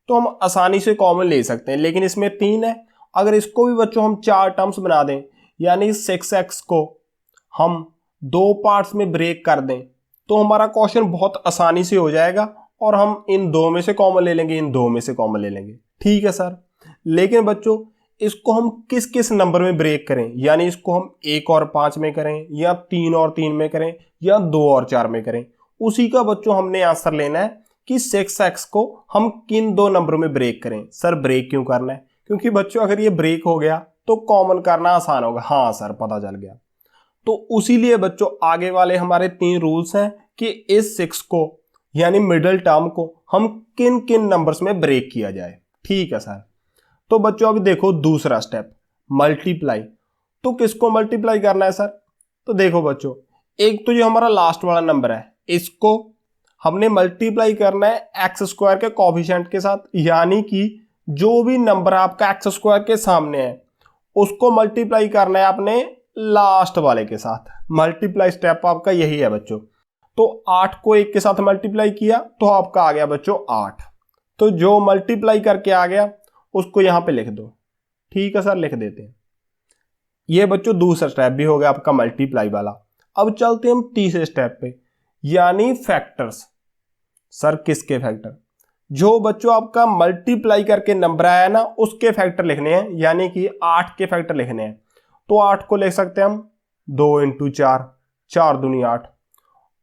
तो हम आसानी से कॉमन ले सकते हैं, लेकिन इसमें 3 है। अगर इसको भी बच्चों हम 4 टर्म्स बना दें, यानी 6x को हम 2 पार्ट्स में ब्रेक कर दें, तो हमारा क्वेश्चन बहुत आसानी से हो जाएगा और हम इन 2 में से कॉमन ले लेंगे, इन 2 में से कॉमन ले लेंगे, ठीक है सर। लेकिन बच्चों इसको हम किस किस नंबर में ब्रेक करें, यानी इसको हम 1 और 5 में करें या 3 और 3 में करें या 2 और 4 में करें, उसी का बच्चों हमने आंसर लेना है कि 6x को हम किन दो नंबरों में ब्रेक करें। सर ब्रेक क्यों करना है? क्योंकि बच्चों अगर ये ब्रेक हो गया तो कॉमन करना आसान होगा। हाँ सर पता चल गया। तो उसी लिए बच्चों आगे वाले हमारे 3 रूल्स हैं कि इस 6 को यानी मिडिल टर्म को हम किन किन नंबर्स में ब्रेक किया जाए। ठीक है सर। तो बच्चों अभी देखो दूसरा स्टेप मल्टीप्लाई। तो किसको मल्टीप्लाई करना है सर? तो देखो बच्चों, एक तो जो हमारा लास्ट वाला नंबर है इसको हमने मल्टीप्लाई करना है एक्स स्क्वायर के कोफिशिएंट के साथ, यानी कि जो भी नंबर आपका एक्स स्क्वायर के सामने है उसको मल्टीप्लाई करना है आपने लास्ट वाले के साथ। मल्टीप्लाई स्टेप आपका यही है बच्चों। तो 8 को 1 के साथ मल्टीप्लाई किया तो आपका आ गया बच्चों 8। तो जो मल्टीप्लाई करके आ गया उसको यहां पे लिख दो। ठीक है सर, लिख देते हैं। ये बच्चों दूसरा स्टेप भी हो गया आपका मल्टीप्लाई वाला। अब चलते हैं हम तीसरे स्टेप पे, यानी फैक्टर्स। सर किसके फैक्टर? जो बच्चों आपका मल्टीप्लाई करके नंबर आया ना उसके फैक्टर लिखने हैं, यानी कि 8 के फैक्टर लिखने हैं। तो 8 को लिख सकते हैं हम 2 × 4, 4 दूनी 8।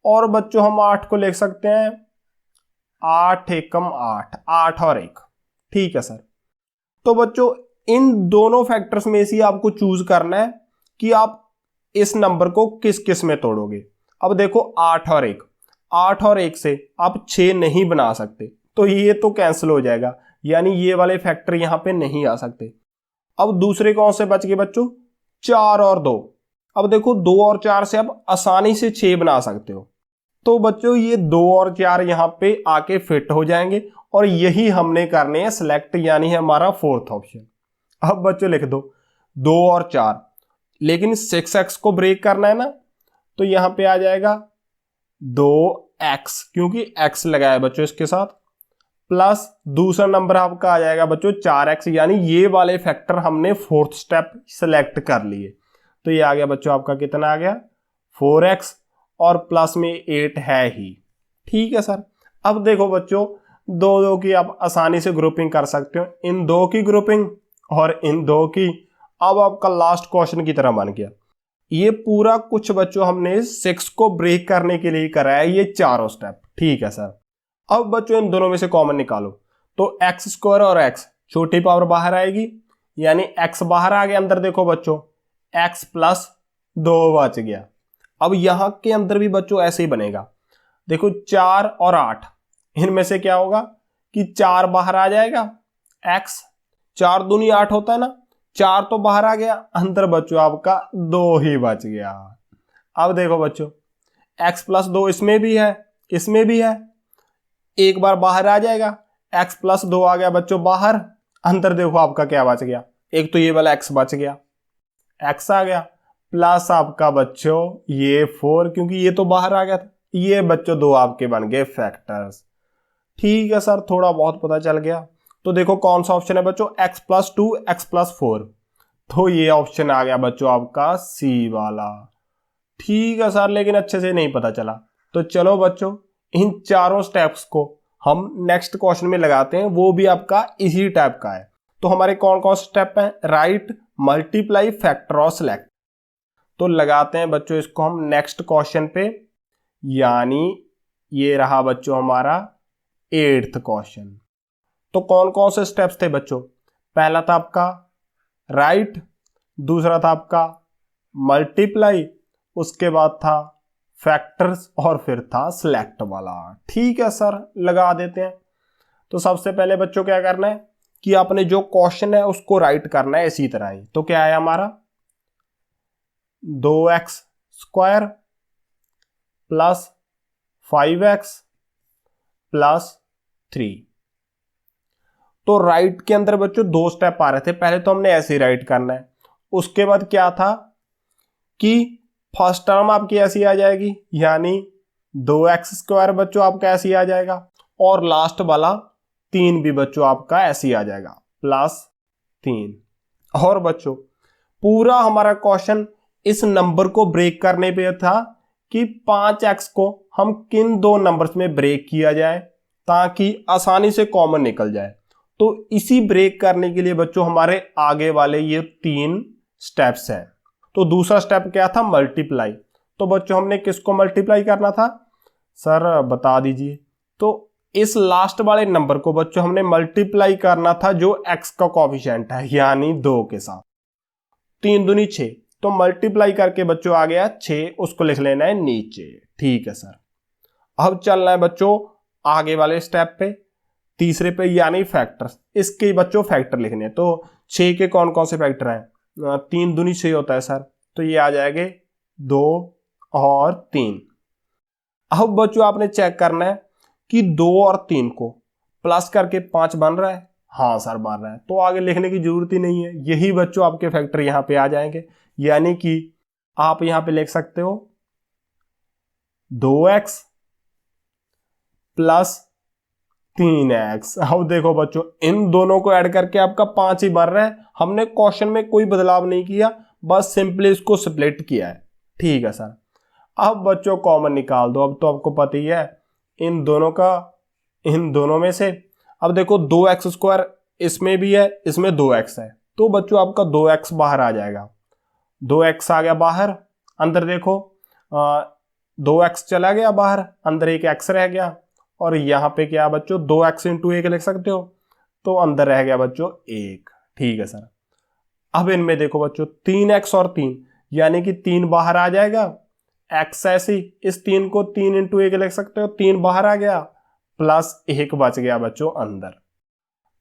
और बच्चों हम 8 को लिख सकते हैं 8 एकम 8, 8 और 1। ठीक है सर। तो बच्चों इन दोनों फैक्टर्स में से आपको चूज करना है कि आप इस नंबर को किस किस में तोड़ोगे। अब देखो 8 और 1, 8 और 1 से आप 6 नहीं बना सकते, तो ये तो कैंसिल हो जाएगा, यानी ये वाले फैक्टर यहां पे नहीं आ सकते। अब दूसरे कौन से बच गए बच्चों? 4 और 2। अब देखो 2 और 4 से आप आसानी से 6 बना सकते हो। तो बच्चों ये 2 और 4 यहां पे आके फिट हो जाएंगे और यही हमने करने हैं सिलेक्ट, यानी है हमारा फोर्थ ऑप्शन। अब बच्चों लिख दो 2 और 4, लेकिन 6x को ब्रेक करना है ना, तो यहां पे आ जाएगा 2x, क्योंकि x लगाया बच्चों इसके साथ, प्लस दूसरा नंबर आपका आ जाएगा बच्चों 4x, यानी ये वाले फैक्टर हमने फोर्थ स्टेप सिलेक्ट कर लिए। तो ये आ गया बच्चों आपका कितना आ गया 4x, और प्लस में 8 है ही। ठीक है सर। अब देखो बच्चों दो दो की आप आसानी से ग्रुपिंग कर सकते हो, इन दो की ग्रुपिंग और इन दो की। अब आपका लास्ट क्वेश्चन की तरह बन गया। ये पूरा कुछ बच्चों हमने 6 को ब्रेक करने के लिए कराया, ये चारों स्टेप। ठीक है सर। अब बच्चों इन दोनों में से कॉमन निकालो। तो एक्स स्क्वायर और एक्स, छोटी पावर बाहर आएगी, यानी एक्स बाहर आ गया। अंदर देखो बच्चों एक्स प्लस 2 बच गया। अब यहां के अंदर भी बच्चों ऐसे ही बनेगा। देखो 4 और 8, इनमें से क्या होगा कि 4 बाहर आ जाएगा, एक्स 4 दूनी 8 होता है ना, 4 तो बाहर आ गया, अंदर बच्चों आपका 2 ही बच गया। अब देखो बच्चों x प्लस 2 इसमें भी है, इसमें भी है, एक बार बाहर आ जाएगा, x प्लस 2 आ गया बच्चों बाहर, अंदर देखो आपका क्या बच गया, एक तो ये वाला x बच गया, x आ गया, प्लस आपका बच्चों ये 4, क्योंकि ये तो बाहर आ गया था। ये बच्चों 2 आपके बन गए फैक्टर्स। ठीक है सर, थोड़ा बहुत पता चल गया। तो देखो कौन सा ऑप्शन है बच्चों, x प्लस 2, x प्लस 4। तो ये ऑप्शन आ गया बच्चों आपका सी वाला। ठीक है सर, लेकिन अच्छे से नहीं पता चला। तो चलो बच्चों इन चारों स्टेप्स को हम नेक्स्ट क्वेश्चन में लगाते हैं, वो भी आपका इसी टाइप का है। तो हमारे कौन कौन से स्टेप हैं, राइट, मल्टीप्लाई, फैक्टर और सिलेक्ट। तो लगाते हैं बच्चों इसको हम नेक्स्ट क्वेश्चन पे, यानी ये रहा बच्चों हमारा 8th क्वेश्चन। तो कौन कौन से स्टेप्स थे बच्चों, पहला था आपका राइट, दूसरा था आपका मल्टीप्लाई, उसके बाद था फैक्टर्स और फिर था सिलेक्ट वाला। ठीक है सर, लगा देते हैं। तो सबसे पहले बच्चों क्या करना है कि आपने जो क्वेश्चन है उसको राइट करना है इसी तरह ही। तो क्या है हमारा 2x square plus 5x plus 3। तो राइट के अंदर बच्चों 2 स्टेप आ रहे थे। पहले तो हमने ऐसे ही राइट करना है, उसके बाद क्या था कि फर्स्ट टर्म आपकी ऐसी आ जाएगी, यानी 2x स्क्वायर बच्चों आपका ऐसे ही आ जाएगा, और लास्ट वाला 3 भी बच्चों आपका ऐसे ही आ जाएगा प्लस 3। और बच्चों पूरा हमारा क्वेश्चन इस नंबर को ब्रेक करने पे था कि 5x को हम किन 2 नंबर्स में ब्रेक किया जाए ताकि आसानी से कॉमन निकल जाए। तो इसी ब्रेक करने के लिए बच्चों हमारे आगे वाले ये 3 स्टेप्स हैं। तो दूसरा स्टेप क्या था? मल्टीप्लाई। तो बच्चों हमने किसको मल्टीप्लाई करना था? सर बता दीजिए। तो इस लास्ट वाले नंबर को बच्चों हमने मल्टीप्लाई करना था जो x का कोफिशिएंट है, यानी 2 के साथ। 3 दूनी 6, तो मल्टीप्लाई करके बच्चों आ गया 6, उसको लिख लेना है नीचे। ठीक है सर। अब चलना है बच्चों आगे वाले स्टेप पे, तीसरे पे, यानी फैक्टर्स। इसके बच्चों फैक्टर लिखने हैं। तो 6 के कौन कौन से फैक्टर हैं? 3 दूनी 6 होता है सर, तो ये आ जाएंगे 2 और 3। अब बच्चों आपने चेक करना है कि 2 और 3 को प्लस करके 5 बन रहा है। हाँ सर बन रहा है, तो आगे लिखने की जरूरत ही नहीं है। यही बच्चों आपके फैक्टर यहां पे आ जाएंगे, यानी कि आप यहां पे लिख सकते हो 2x प्लस 3x। अब देखो बच्चों इन दोनों को ऐड करके आपका 5 ही बन रहा है। हमने क्वेश्चन में कोई बदलाव नहीं किया, बस सिंपली इसको स्प्लिट किया है। ठीक है सर। अब बच्चों कॉमन निकाल दो। अब तो आपको पता ही है इन दोनों का, इन दोनों में से। अब देखो 2x² इसमें भी है, इसमें 2x है, तो बच्चों आपका 2x बाहर आ जाएगा। 2x आ गया बाहर, अंदर देखो 2x चला गया बाहर, अंदर एक x रह गया। और यहां पे क्या बच्चों 2x इंटू 1 लिख सकते हो, तो अंदर रह गया बच्चों 1। ठीक है सर। अब इनमें देखो बच्चों 3x और 3, यानी कि 3 बाहर आ जाएगा, x ऐसी, इस 3 को 3 इंटू 1 लिख सकते हो, 3 बाहर आ गया, प्लस 1 बच गया बच्चों अंदर।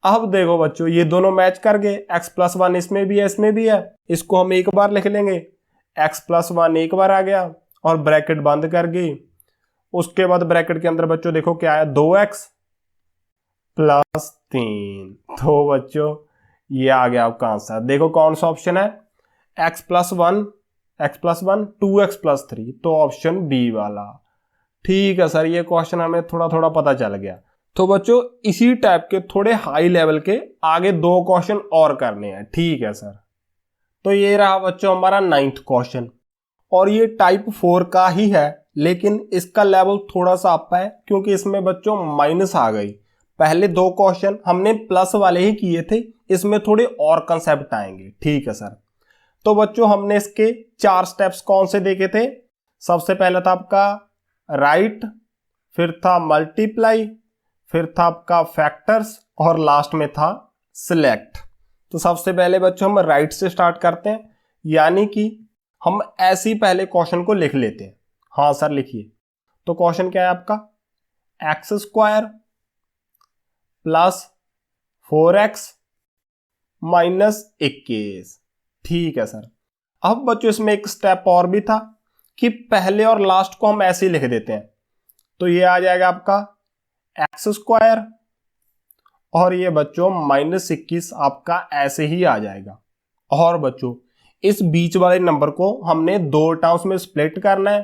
अब देखो बच्चों ये दोनों मैच कर गए, x प्लस 1 इसमें भी है, इसमें भी है, इसको हम एक बार लिख लेंगे, x प्लस 1 एक बार आ गया और ब्रैकेट बंद कर गई। उसके बाद ब्रैकेट के अंदर बच्चों देखो क्या है, 2x प्लस 3। तो बच्चों ये आ गया आपका आंसर। देखो कौन सा ऑप्शन है, x प्लस 1, 2x प्लस 3, तो ऑप्शन बी वाला। ठीक है सर, ये क्वेश्चन हमें थोड़ा थोड़ा पता चल गया। तो बच्चों इसी टाइप के थोड़े हाई लेवल के आगे 2 क्वेश्चन और करने हैं। ठीक है सर। तो ये रहा बच्चों हमारा 9th क्वेश्चन, और ये टाइप 4 का ही है, लेकिन इसका लेवल थोड़ा सा अप है क्योंकि इसमें बच्चों माइनस आ गई। पहले 2 क्वेश्चन हमने प्लस वाले ही किए थे, इसमें थोड़े और कंसेप्ट आएंगे। ठीक है सर। तो बच्चों हमने इसके 4 स्टेप्स कौन से देखे थे? सबसे पहला था आपका राइट, फिर था मल्टीप्लाई, फिर था आपका फैक्टर्स, और लास्ट में था सिलेक्ट। तो सबसे पहले बच्चों हम राइट से स्टार्ट करते हैं, यानी कि हम ऐसे ही पहले क्वेश्चन को लिख लेते हैं। हाँ सर लिखिए। तो क्वेश्चन क्या है आपका, x² प्लस 4x माइनस 21। ठीक है सर। अब बच्चों इसमें एक स्टेप और भी था कि पहले और लास्ट को हम ऐसे ही लिख देते हैं। तो ये आ जाएगा आपका x² और ये बच्चों माइनस 21 आपका ऐसे ही आ जाएगा। और बच्चों इस बीच वाले नंबर को हमने 2 टर्म्स में स्प्लिट करना है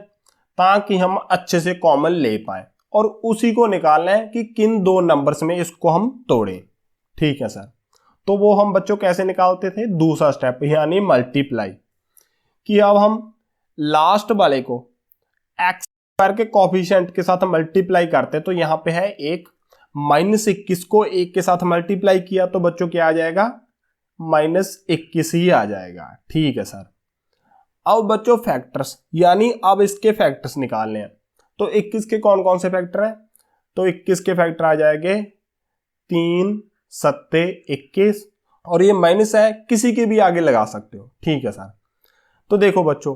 ताकि हम अच्छे से कॉमन ले पाए, और उसी को निकालना है कि किन 2 नंबर्स में इसको हम तोड़ें। ठीक है सर। तो वो हम बच्चों कैसे निकालते थे? दूसरा स्टेप यानी मल्टीप्लाई, कि अब हम लास्ट वाले को x² के कोफिशिएंट के साथ मल्टीप्लाई करते, तो यहां पे है 1, माइनस 21 को 1 के साथ मल्टीप्लाई किया तो बच्चों क्या आ जाएगा, माइनस 21 ही आ जाएगा। ठीक है सर। अब बच्चों फैक्टर्स, यानी अब इसके फैक्टर्स निकालने हैं। तो 21 के कौन कौन से फैक्टर हैं? तो 21 के फैक्टर आ जाएंगे 3 सत्ते 21, और ये माइनस है, किसी के भी आगे लगा सकते हो। ठीक है सर। तो देखो बच्चों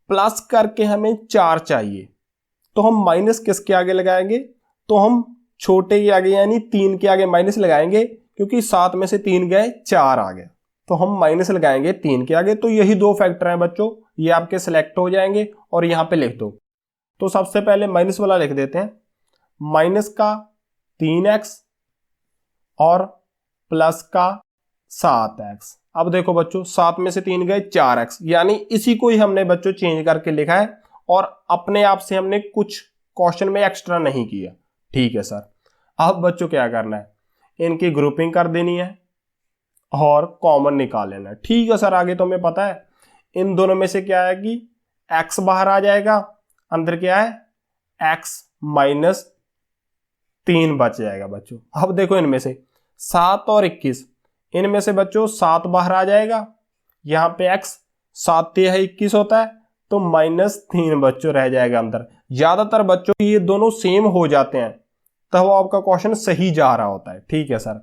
प्लस करके हमें 4 चाहिए, तो हम माइनस किसके आगे लगाएंगे? तो हम छोटे के आगे यानी 3 के आगे माइनस लगाएंगे, क्योंकि 7 में से 3 गए 4 आ गए, तो हम माइनस लगाएंगे 3 के आगे। तो यही 2 फैक्टर हैं बच्चों, ये आपके सिलेक्ट हो जाएंगे और यहां पे लिख दो। तो सबसे पहले माइनस वाला लिख देते हैं, माइनस का 3x और प्लस का 7x। अब देखो बच्चों 7 में से 3 गए 4x, यानी इसी को ही हमने बच्चों चेंज करके लिखा है, और अपने आप से हमने कुछ क्वेश्चन में एक्स्ट्रा नहीं किया। ठीक है सर। अब बच्चों क्या करना है, इनकी ग्रुपिंग कर देनी है और कॉमन निकाल लेना है। ठीक है सर। आगे तो हमें पता है इन दोनों में से क्या है कि x बाहर आ जाएगा, अंदर क्या है x माइनस 3 बच जाएगा बच्चों। अब देखो इनमें से 7 और 21, इनमें से बच्चों 7 बाहर आ जाएगा, यहाँ पे x 7 तिया 21 होता है, तो -3 बच्चों रह जाएगा अंदर। ज्यादातर बच्चों ये दोनों सेम हो जाते हैं तब वो आपका क्वेश्चन सही जा रहा होता है। ठीक है सर।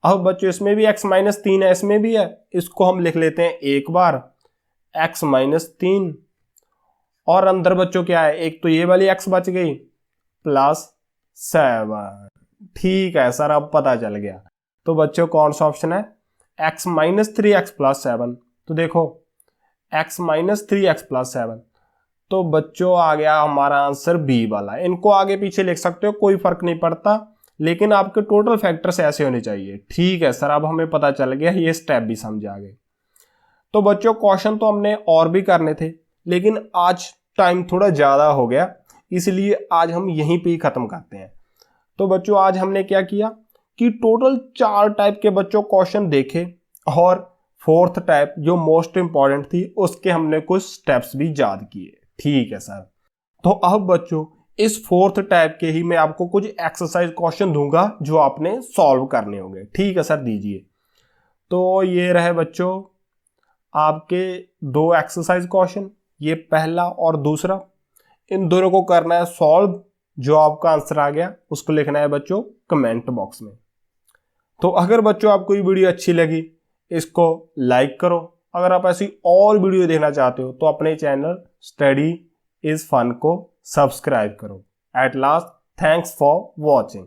अब बच्चों इसमें भी x -3 है, इसमें भी है, इसको हम लिख लेते हैं एक बार x -3, और अंदर बच्चों क्या है, एक तो ये वाली x बच गई +7। ठीक है सर, अब पता चल गया। तो बच्चों कौन सा ऑप्शन है, x -3x +7। तो देखो x -3x +7, तो बच्चों आ गया हमारा आंसर बी वाला। इनको आगे पीछे लिख सकते हो, कोई फर्क नहीं पड़ता, लेकिन आपके टोटल फैक्टर्स ऐसे होने चाहिए। ठीक है सर, अब हमें पता चल गया, ये स्टेप भी समझ आ गए। तो बच्चों क्वेश्चन तो हमने और भी करने थे, लेकिन आज टाइम थोड़ा ज़्यादा हो गया, इसलिए आज हम यहीं पे ही ख़त्म करते हैं। तो बच्चों आज हमने क्या किया कि टोटल 4 टाइप के बच्चों क्वेश्चन देखे, और 4th टाइप जो मोस्ट इंपॉर्टेंट थी उसके हमने कुछ स्टेप्स भी याद किए। ठीक है सर। तो अब बच्चों इस 4th टाइप के ही मैं आपको कुछ एक्सरसाइज क्वेश्चन दूंगा जो आपने सॉल्व करने होंगे। ठीक है सर, दीजिए। तो ये रहे बच्चों आपके 2 एक्सरसाइज क्वेश्चन, ये पहला और दूसरा। इन दोनों को करना है सॉल्व। जो आपका आंसर आ गया उसको लिखना है बच्चों कमेंट बॉक्स में। तो अगर बच्चों आपको ये वीडियो अच्छी लगी, इसको लाइक करो। अगर आप ऐसी और वीडियो देखना चाहते हो तो अपने चैनल स्टडी इज फन को सब्सक्राइब करो। At last, thanks for watching.